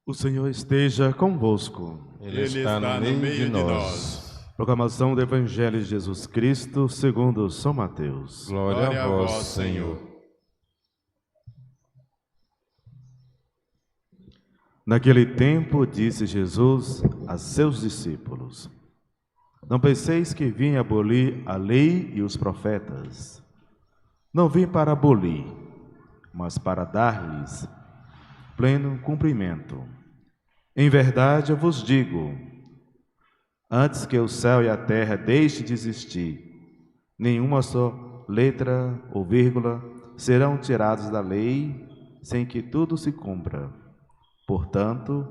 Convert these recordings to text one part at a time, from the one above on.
O Senhor esteja convosco. Ele está no meio de nós. Proclamação do Evangelho de Jesus Cristo segundo São Mateus. Glória a vós, Senhor. Naquele tempo disse Jesus a seus discípulos: Não penseis que vim abolir a lei e os profetas. Não vim para abolir, mas para dar-lhes pleno cumprimento. Em verdade eu vos digo, antes que o céu e a terra deixem de existir, nenhuma só letra ou vírgula serão tiradas da lei, sem que tudo se cumpra. Portanto,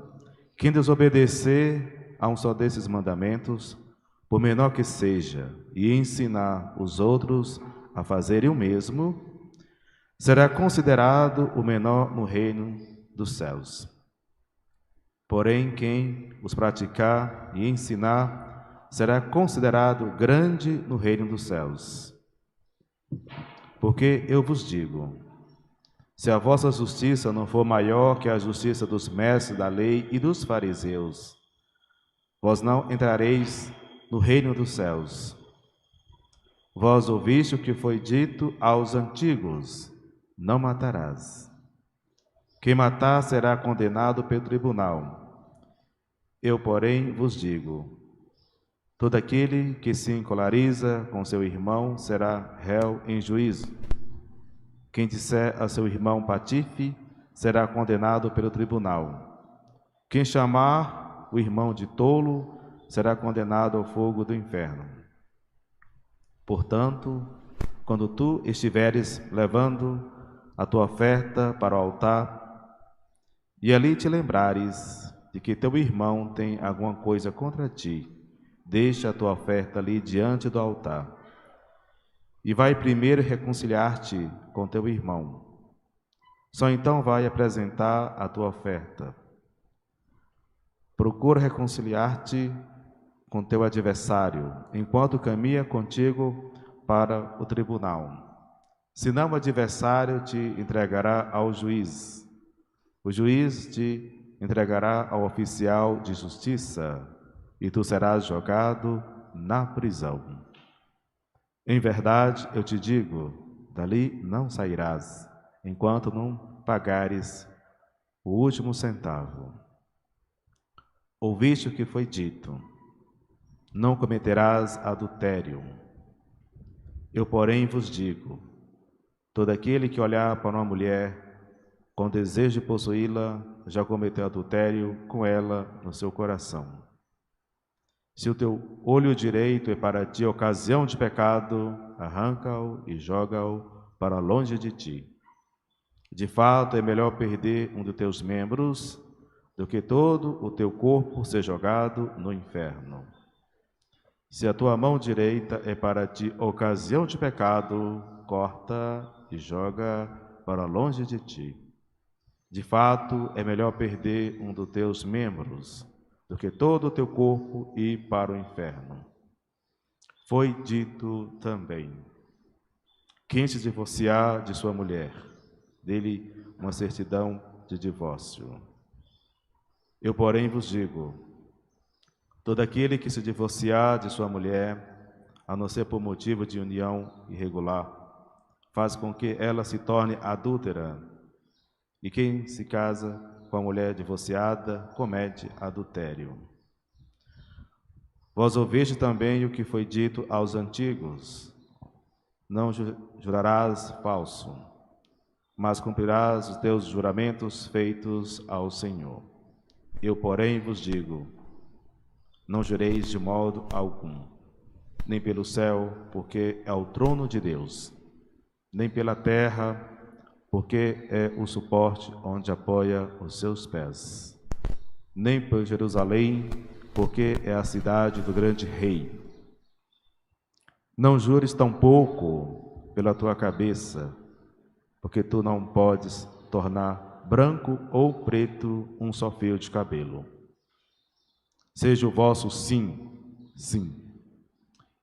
quem desobedecer a um só desses mandamentos, por menor que seja, e ensinar os outros a fazerem o mesmo, será considerado o menor no reino dos céus. Porém, quem os praticar e ensinar será considerado grande no reino dos céus. Porque eu vos digo, se a vossa justiça não for maior que a justiça dos mestres da lei e dos fariseus, vós não entrareis no reino dos céus. Vós ouviste o que foi dito aos antigos: não matarás. Quem matar será condenado pelo tribunal. Eu, porém, vos digo, todo aquele que se encoleriza com seu irmão será réu em juízo. Quem disser a seu irmão patife será condenado pelo tribunal. Quem chamar o irmão de tolo será condenado ao fogo do inferno. Portanto, quando tu estiveres levando a tua oferta para o altar, e ali te lembrares de que teu irmão tem alguma coisa contra ti, deixa a tua oferta ali diante do altar. E vai primeiro reconciliar-te com teu irmão. Só então vai apresentar a tua oferta. Procura reconciliar-te com teu adversário, enquanto caminha contigo para o tribunal. Senão o adversário te entregará ao juiz. O juiz te entregará ao oficial de justiça, e tu serás jogado na prisão. Em verdade, eu te digo, dali não sairás, enquanto não pagares o último centavo. Ouviste o que foi dito: não cometerás adultério. Eu, porém, vos digo, todo aquele que olhar para uma mulher com desejo de possuí-la, já cometeu adultério com ela no seu coração. Se o teu olho direito é para ti ocasião de pecado, arranca-o e joga-o para longe de ti. De fato, é melhor perder um dos teus membros do que todo o teu corpo ser jogado no inferno. Se a tua mão direita é para ti ocasião de pecado, corta e joga para longe de ti. De fato, é melhor perder um dos teus membros do que todo o teu corpo ir para o inferno. Foi dito também: quem se divorciar de sua mulher, dele uma certidão de divórcio. Eu, porém, vos digo, todo aquele que se divorciar de sua mulher, a não ser por motivo de união irregular, faz com que ela se torne adúltera. E quem se casa com a mulher divorciada comete adultério. Vós ouviste também o que foi dito aos antigos: não jurarás falso, mas cumprirás os teus juramentos feitos ao Senhor. Eu, porém, vos digo, não jureis de modo algum, nem pelo céu, porque é o trono de Deus, nem pela terra, porque é o suporte onde apoia os seus pés, nem por Jerusalém, porque é a cidade do grande rei. Não jures tampouco pela tua cabeça, porque tu não podes tornar branco ou preto um só fio de cabelo. Seja o vosso sim, sim,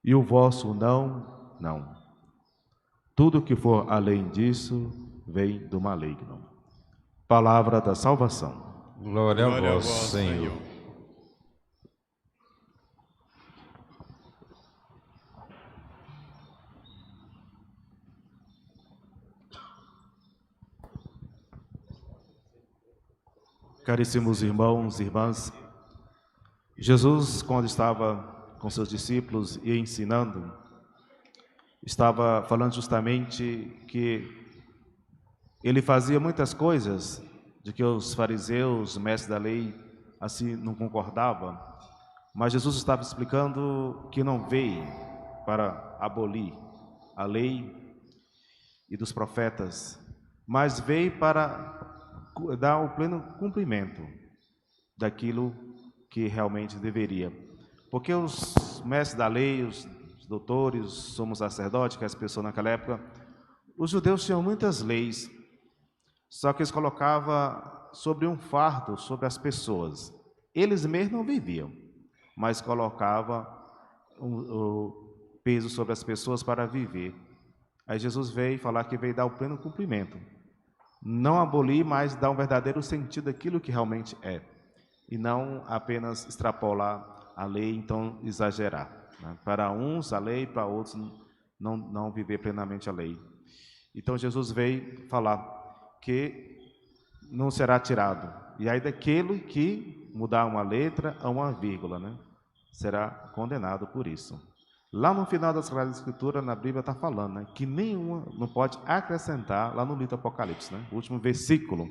e o vosso não, não. Tudo que for além disso vem do maligno. Palavra da salvação. Glória a vós, Senhor. Caríssimos irmãos e irmãs, Jesus, quando estava com seus discípulos e ensinando, estava falando justamente que ele fazia muitas coisas de que os fariseus, os mestres da lei, assim não concordavam, mas Jesus estava explicando que não veio para abolir a lei e dos profetas, mas veio para dar o pleno cumprimento daquilo que realmente deveria. Porque os mestres da lei, os doutores, os sumos sacerdotes, que as pessoas naquela época, os judeus tinham muitas leis, só que eles colocavam sobre um fardo sobre as pessoas. Eles mesmos não viviam, mas colocavam o peso sobre as pessoas para viver. Aí Jesus veio falar que veio dar o pleno cumprimento. Não abolir, mas dar um verdadeiro sentido daquilo que realmente é. E não apenas extrapolar a lei, então exagerar. Né? Para uns a lei, para outros não viver plenamente a lei. Então Jesus veio falar que não será tirado. E aí daquele que mudar uma letra ou uma vírgula, né? Será condenado por isso. Lá no final da Sagrada Escritura, na Bíblia está falando, né, que nenhuma não pode acrescentar, lá no livro do Apocalipse, né, o último versículo,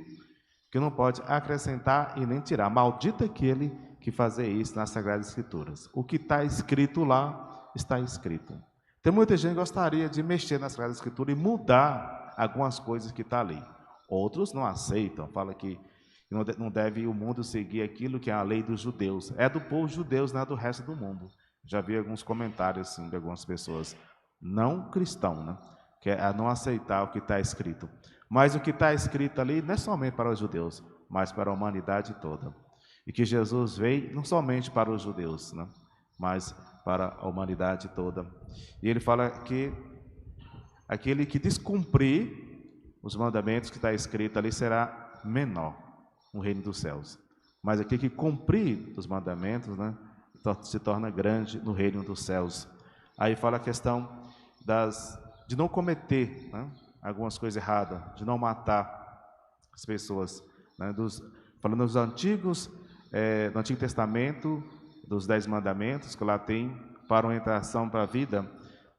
que não pode acrescentar e nem tirar. Maldito aquele que fazer isso nas Sagradas Escrituras. O que está escrito lá, está escrito. Tem muita gente que gostaria de mexer na Sagrada Escritura e mudar algumas coisas que está ali. Outros não aceitam, falam que não deve o mundo seguir aquilo que é a lei dos judeus. É do povo judeus, não é do resto do mundo. Já vi alguns comentários assim, de algumas pessoas não cristãos, né? Que é a não aceitar o que está escrito. Mas o que está escrito ali não é somente para os judeus, mas para a humanidade toda. E que Jesus veio não somente para os judeus, né? Mas para a humanidade toda. E ele fala que aquele que descumprir os mandamentos que está escrito ali será menor no reino dos céus. Mas aquele que cumprir os mandamentos, né, se torna grande no reino dos céus. Aí fala a questão de não cometer, né, algumas coisas erradas, de não matar as pessoas. Né, falando dos antigos, do Antigo Testamento, dos 10 mandamentos, que lá tem para orientação para a vida.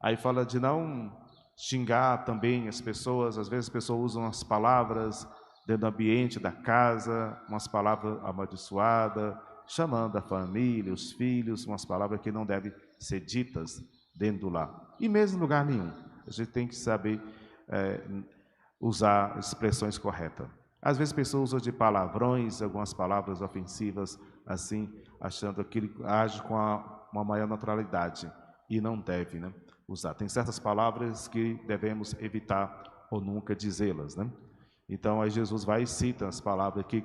Aí fala de não xingar também as pessoas. Às vezes as pessoas usam as palavras dentro do ambiente da casa, umas palavras amaldiçoadas, chamando a família, os filhos, umas palavras que não devem ser ditas dentro do lar. E mesmo em lugar nenhum. A gente tem que saber usar expressões corretas. Às vezes pessoas usam de palavrões, algumas palavras ofensivas, assim, achando que ele age com uma maior naturalidade. E não deve, né, usar. Tem certas palavras que devemos evitar ou nunca dizê-las, né? Então, aí Jesus vai e cita as palavras que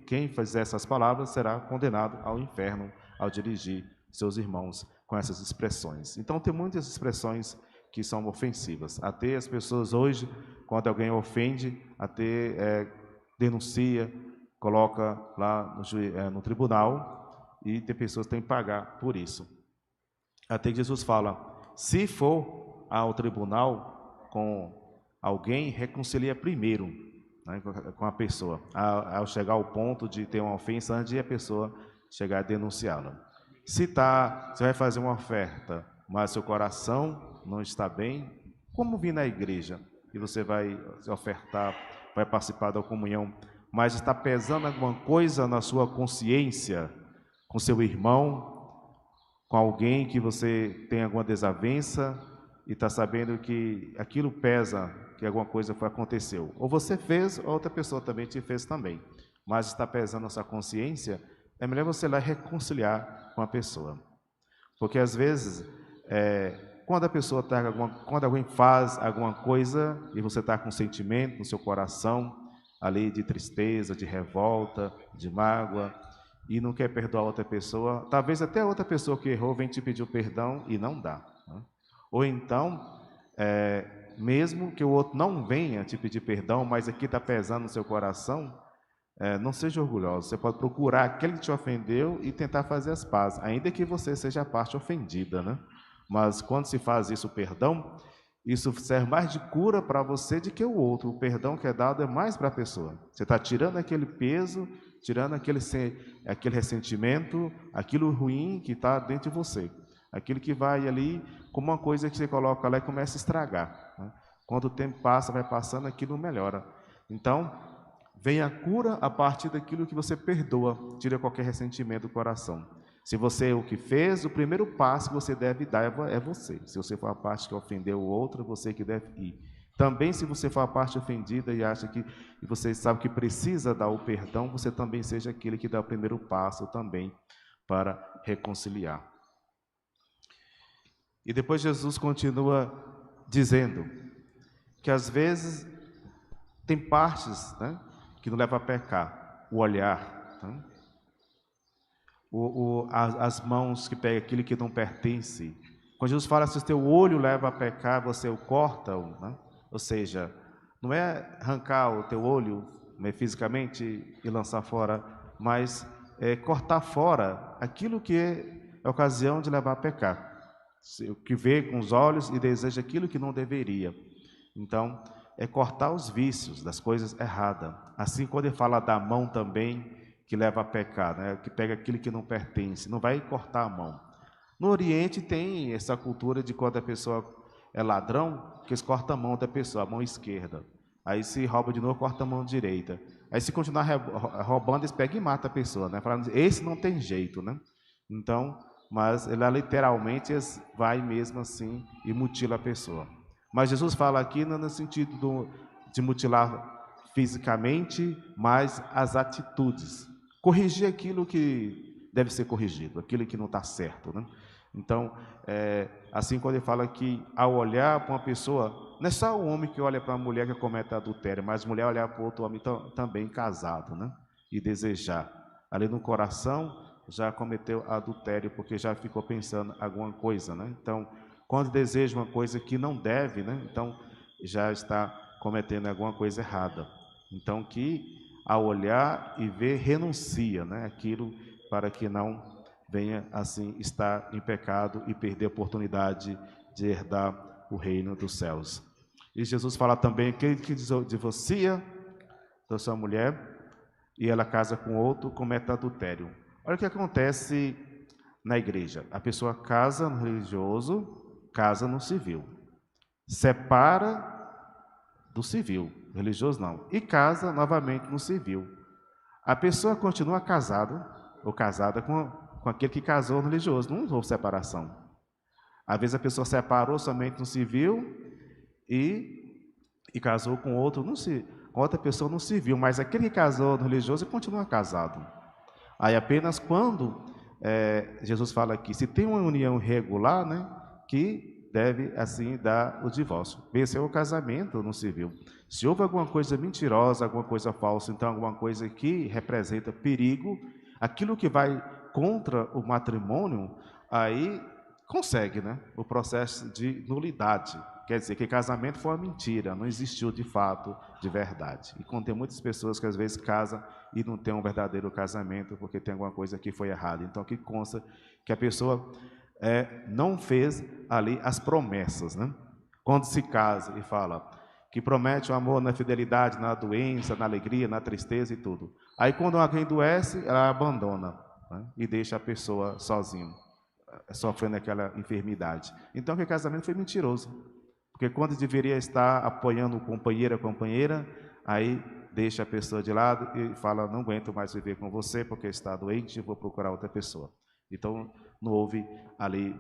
quem fizer essas palavras será condenado ao inferno ao dirigir seus irmãos com essas expressões. Então, tem muitas expressões que são ofensivas. Até as pessoas hoje, quando alguém ofende, até denuncia, coloca lá no tribunal e tem pessoas que têm que pagar por isso. Até que Jesus fala, se for ao tribunal com alguém, reconcilia primeiro, né, com a pessoa, ao chegar ao ponto de ter uma ofensa antes de a pessoa chegar a denunciá-la. Se você vai fazer uma oferta, mas seu coração não está bem, como vir na igreja e você vai ofertar, vai participar da comunhão, mas está pesando alguma coisa na sua consciência, com seu irmão, com alguém que você tem alguma desavença e está sabendo que aquilo pesa, que alguma coisa aconteceu. Ou você fez, ou outra pessoa também te fez também. Mas está pesando a sua consciência, é melhor você ir lá reconciliar com a pessoa. Porque às vezes, quando a pessoa quando alguém faz alguma coisa e você está com um sentimento no seu coração, ali de tristeza, de revolta, de mágoa, e não quer perdoar outra pessoa, talvez até outra pessoa que errou vem te pedir o perdão e não dá. Né? Ou então, mesmo que o outro não venha te pedir perdão, mas aqui está pesando no seu coração, não seja orgulhoso. Você pode procurar aquele que te ofendeu e tentar fazer as pazes, ainda que você seja a parte ofendida, né? Mas quando se faz isso, o perdão, isso serve mais de cura para você do que o outro. O perdão que é dado é mais para a pessoa. Você está tirando aquele peso, tirando aquele ressentimento, aquilo ruim que está dentro de você. Aquilo que vai ali, como uma coisa que você coloca lá e começa a estragar, né? Quando o tempo passa, vai passando, aquilo melhora. Então, vem a cura a partir daquilo que você perdoa, tira qualquer ressentimento do coração. Se você é o que fez, o primeiro passo que você deve dar é você. Se você for a parte que ofendeu o outro, é você que deve ir. Também, se você for a parte ofendida e acha que e você sabe que precisa dar o perdão, você também seja aquele que dá o primeiro passo também para reconciliar. E depois Jesus continua dizendo que às vezes tem partes, né, que não levam a pecar. O olhar, né? As mãos que pegam aquilo que não pertence. Quando Jesus fala, se o teu olho leva a pecar, você o corta, né? Ou seja, não é arrancar o teu olho, né, fisicamente e lançar fora, mas é cortar fora aquilo que é ocasião de levar a pecar. O que vê com os olhos e deseja aquilo que não deveria. Então, é cortar os vícios das coisas erradas. Assim, quando ele fala da mão também, que leva a pecar, né? Que pega aquilo que não pertence, não vai cortar a mão. No Oriente tem essa cultura de quando a pessoa é ladrão, que eles cortam a mão da pessoa, a mão esquerda. Aí se rouba de novo, corta a mão direita. Aí se continuar roubando, eles pegam e matam a pessoa, né? Falando, esse não tem jeito, né? Então, mas ela literalmente vai mesmo assim e mutila a pessoa. Mas Jesus fala aqui no sentido de mutilar fisicamente, mas as atitudes. Corrigir aquilo que deve ser corrigido, aquilo que não está certo, né? Então, assim quando ele fala que ao olhar para uma pessoa, não é só o homem que olha para a mulher que comete adultério, mas a mulher olhar para outro homem também casado, né? E desejar. Ali no coração já cometeu adultério, porque já ficou pensando alguma coisa, né? Então, quando deseja uma coisa que não deve, né? Então, já está cometendo alguma coisa errada. Então, que ao olhar e ver, renuncia, né? Aquilo para que não venha assim estar em pecado e perder a oportunidade de herdar o reino dos céus. E Jesus fala também que divorcia da sua mulher e ela casa com outro, comete adultério. Olha o que acontece na igreja. A pessoa casa no religioso, casa no civil. Separa do civil, religioso não, e casa novamente no civil. A pessoa continua casada ou casada com aquele que casou no religioso, não houve separação. Às vezes a pessoa separou somente no civil e casou com outro, com outra pessoa no civil, mas aquele que casou no religioso continua casado. Aí apenas quando Jesus fala aqui, se tem uma união regular, né, que deve assim dar o divórcio. Esse é o casamento no civil. Se houve alguma coisa mentirosa, alguma coisa falsa, então alguma coisa que representa perigo, aquilo que vai contra o matrimônio, aí consegue, né, o processo de nulidade. Quer dizer que casamento foi uma mentira, não existiu de fato, de verdade. E quando tem muitas pessoas que às vezes casam e não tem um verdadeiro casamento porque tem alguma coisa que foi errada. Então aqui consta que a pessoa não fez ali as promessas, né? Quando se casa e fala que promete o amor na fidelidade, na doença, na alegria, na tristeza e tudo. Aí quando alguém adoece, ela abandona, né? E deixa a pessoa sozinha, sofrendo aquela enfermidade. Então que o casamento foi mentiroso. Porque quando deveria estar apoiando o companheiro, a companheira, aí deixa a pessoa de lado e fala, não aguento mais viver com você porque está doente, vou procurar outra pessoa. Então, não houve ali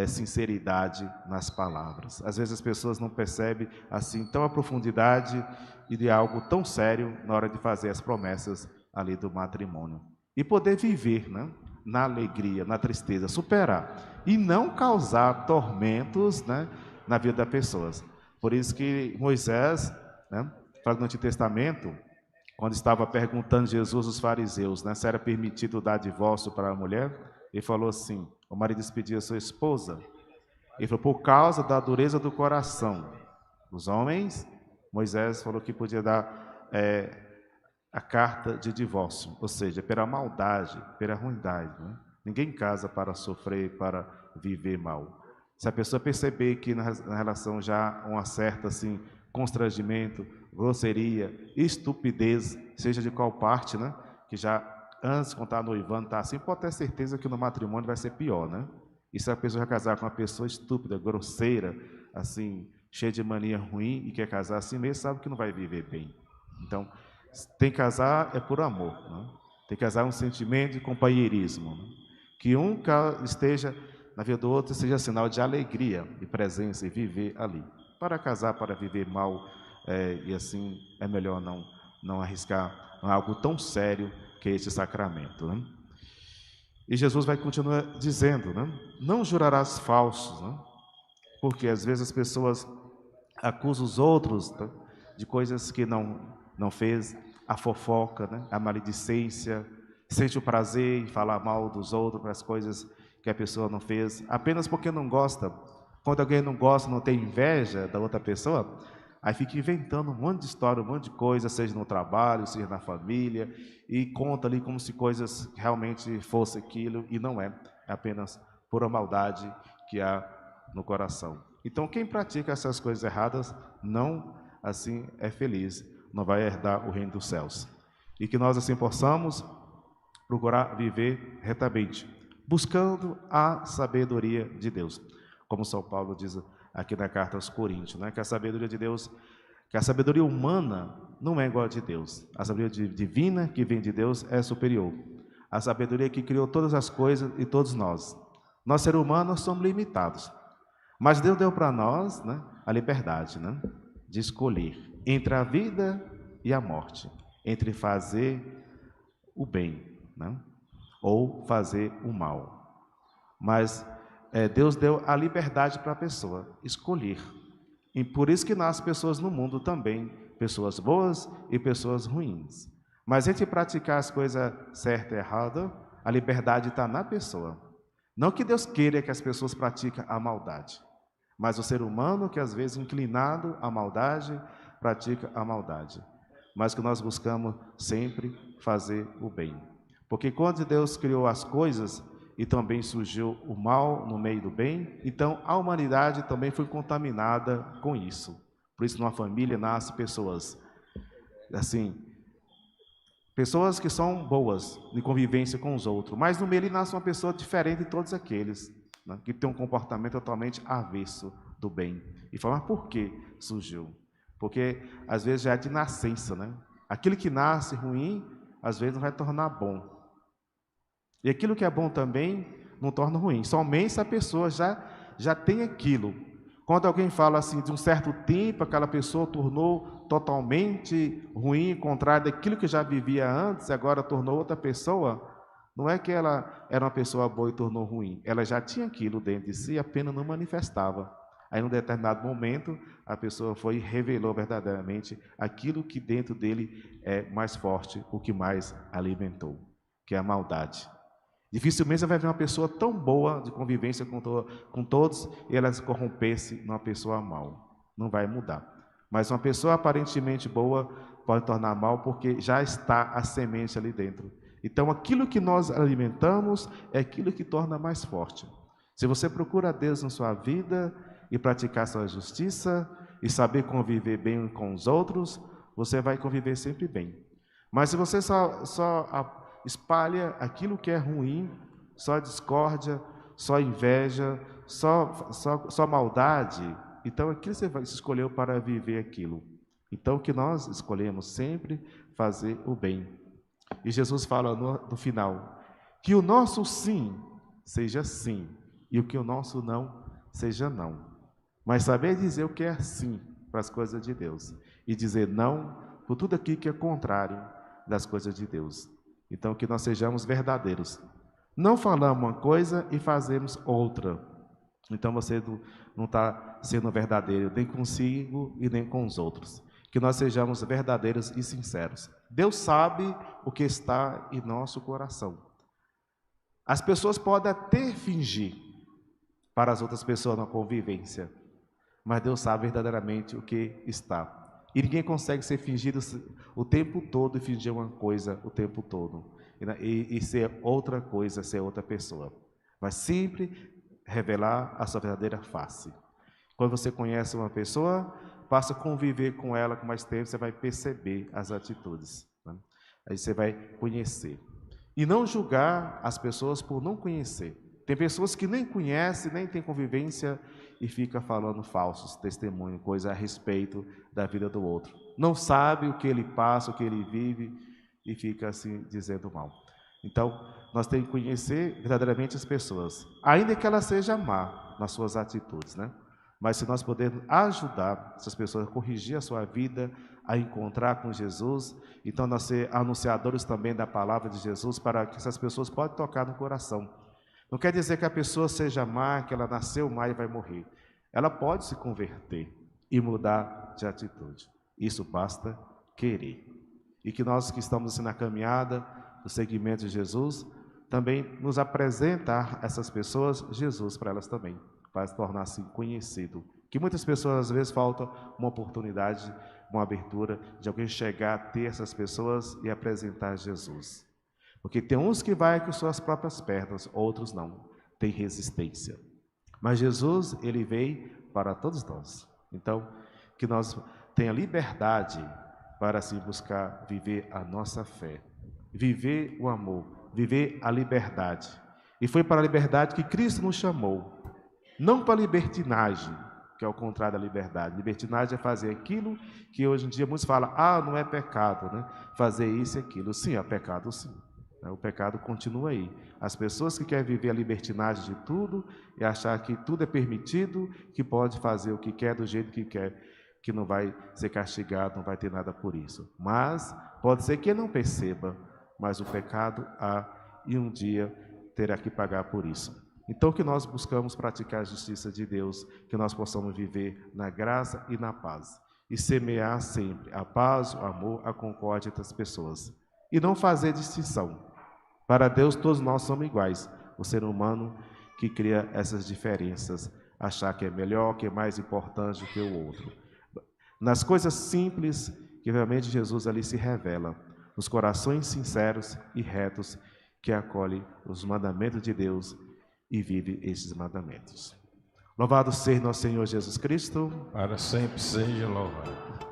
sinceridade nas palavras. Às vezes as pessoas não percebem assim tão a profundidade e de algo tão sério na hora de fazer as promessas ali do matrimônio. E poder viver, né, na alegria, na tristeza, superar. E não causar tormentos, né, na vida das pessoas. Por isso que Moisés, né, fala no Antigo Testamento, quando estava perguntando Jesus aos fariseus, né, se era permitido dar divórcio para a mulher, ele falou assim, o marido despedia a sua esposa, ele falou, por causa da dureza do coração dos homens, Moisés falou que podia dar a carta de divórcio, ou seja, pela maldade, pela ruindade. Né? Ninguém casa para sofrer, para viver mal. Se a pessoa perceber que na relação já uma certa assim, constrangimento, grosseria, estupidez, seja de qual parte, né? Que já antes, quando está noivando, está assim, pode ter certeza que no matrimônio vai ser pior, né? E se a pessoa vai casar com uma pessoa estúpida, grosseira, assim, cheia de mania ruim e quer casar assim mesmo, sabe que não vai viver bem. Então, tem que casar é por amor, né? Tem que casar um sentimento de companheirismo, né? Que um esteja na vida do outro seja sinal de alegria e presença e viver ali. Para casar, para viver mal, e assim é melhor não arriscar algo tão sério que esse sacramento, né? E Jesus vai continuar dizendo, né? Não jurarás falsos, né? Porque às vezes as pessoas acusam os outros, tá? De coisas que não fez, a fofoca, né? A maledicência, sente o prazer em falar mal dos outros para as coisas que a pessoa não fez, apenas porque não gosta. Quando alguém não gosta, não tem inveja da outra pessoa, aí fica inventando um monte de história, um monte de coisa, seja no trabalho, seja na família, e conta ali como se coisas realmente fosse aquilo, e não é. É apenas pura maldade que há no coração. Então, quem pratica essas coisas erradas, não assim é feliz, não vai herdar o reino dos céus. E que nós assim possamos procurar viver retamente, buscando a sabedoria de Deus. Como São Paulo diz aqui na carta aos Coríntios, né? Que a sabedoria de Deus, que a sabedoria humana não é igual a de Deus. A sabedoria divina que vem de Deus é superior. A sabedoria que criou todas as coisas e todos nós. Nós, seres humanos, somos limitados. Mas Deus deu para nós, né, a liberdade, né, de escolher entre a vida e a morte, entre fazer o bem, né, ou fazer o mal. Mas Deus deu a liberdade para a pessoa escolher. E por isso que nascem pessoas no mundo também, pessoas boas e pessoas ruins. Mas entre praticar as coisas certas e erradas, a liberdade está na pessoa. Não que Deus queira que as pessoas pratiquem a maldade, mas o ser humano que às vezes inclinado à maldade, pratica a maldade. Mas que nós buscamos sempre fazer o bem. Porque quando Deus criou as coisas e também surgiu o mal no meio do bem, então a humanidade também foi contaminada com isso. Por isso, numa família nascem pessoas assim, pessoas que são boas de convivência com os outros, mas no meio ele nasce uma pessoa diferente de todos aqueles, né, que tem um comportamento totalmente avesso do bem. E fala, mas por que surgiu? Porque às vezes já é de nascença, né? Aquilo que nasce ruim, às vezes não vai tornar bom. E aquilo que é bom também não torna ruim. Somente se a pessoa já tem aquilo. Quando alguém fala assim, de um certo tempo, aquela pessoa tornou totalmente ruim, contrário daquilo que já vivia antes, e agora tornou outra pessoa, não é que ela era uma pessoa boa e tornou ruim. Ela já tinha aquilo dentro de si, apenas não manifestava. Aí, num determinado momento, a pessoa foi e revelou verdadeiramente aquilo que dentro dele é mais forte, o que mais alimentou, que é a maldade. Dificilmente você vai ver uma pessoa tão boa de convivência com todos e ela se corromper-se numa pessoa mal. Não vai mudar. Mas uma pessoa aparentemente boa pode tornar mal porque já está a semente ali dentro. Então, aquilo que nós alimentamos é aquilo que torna mais forte. Se você procura Deus na sua vida e praticar sua justiça e saber conviver bem com os outros, você vai conviver sempre bem. Mas se você só espalha aquilo que é ruim, só discórdia, só inveja, só maldade, então aquilo você escolheu para viver aquilo. Então que nós escolhemos sempre fazer o bem. E Jesus fala no final, que o nosso sim seja sim, e o que o nosso não seja não. Mas saber dizer o que é sim para as coisas de Deus, e dizer não por tudo aquilo que é contrário das coisas de Deus. Então, que nós sejamos verdadeiros. Não falamos uma coisa e fazemos outra. Então, você não está sendo verdadeiro nem consigo e nem com os outros. Que nós sejamos verdadeiros e sinceros. Deus sabe o que está em nosso coração. As pessoas podem até fingir para as outras pessoas na convivência, mas Deus sabe verdadeiramente o que está. E ninguém consegue ser fingido o tempo todo e fingir uma coisa o tempo todo. E ser outra coisa, ser outra pessoa. Mas sempre revelar a sua verdadeira face. Quando você conhece uma pessoa, passa a conviver com ela com mais tempo, você vai perceber as atitudes. Né? Aí você vai conhecer. E não julgar as pessoas por não conhecer. Tem pessoas que nem conhecem, nem têm convivência e fica falando falsos testemunhos, coisa a respeito da vida do outro. Não sabe o que ele passa, o que ele vive e fica assim dizendo mal. Então, nós temos que conhecer verdadeiramente as pessoas, ainda que ela seja má nas suas atitudes, né? Mas se nós pudermos ajudar essas pessoas a corrigir a sua vida, a encontrar com Jesus, então nós ser anunciadores também da palavra de Jesus para que essas pessoas possam tocar no coração. Não quer dizer que a pessoa seja má, que ela nasceu má e vai morrer. Ela pode se converter e mudar de atitude. Isso basta querer. E que nós que estamos assim na caminhada, no seguimento de Jesus, também nos apresentar essas pessoas, Jesus para elas também, para se tornar assim conhecido. Que muitas pessoas às vezes falta uma oportunidade, uma abertura de alguém chegar a ter essas pessoas e apresentar Jesus. Porque tem uns que vai com suas próprias pernas, outros não, tem resistência. Mas Jesus, ele veio para todos nós. Então, que nós tenha liberdade para assim buscar viver a nossa fé, viver o amor, viver a liberdade. E foi para a liberdade que Cristo nos chamou, não para a libertinagem, que é o contrário da liberdade. Libertinagem é fazer aquilo que hoje em dia muitos falam, não é pecado, né? Fazer isso e aquilo. Sim, é pecado sim. O pecado continua aí. As pessoas que querem viver a libertinagem de tudo e achar que tudo é permitido, que pode fazer o que quer, do jeito que quer, que não vai ser castigado, não vai ter nada por isso. Mas pode ser que ele não perceba, mas o pecado há e um dia terá que pagar por isso. Então que nós buscamos praticar a justiça de Deus, que nós possamos viver na graça e na paz, e semear sempre a paz, o amor, a concórdia entre as pessoas, e não fazer distinção. Para Deus todos nós somos iguais, o ser humano que cria essas diferenças, achar que é melhor, que é mais importante do que o outro. Nas coisas simples, que realmente Jesus ali se revela, nos corações sinceros e retos, que acolhe os mandamentos de Deus e vive esses mandamentos. Louvado seja nosso Senhor Jesus Cristo. Para sempre seja louvado.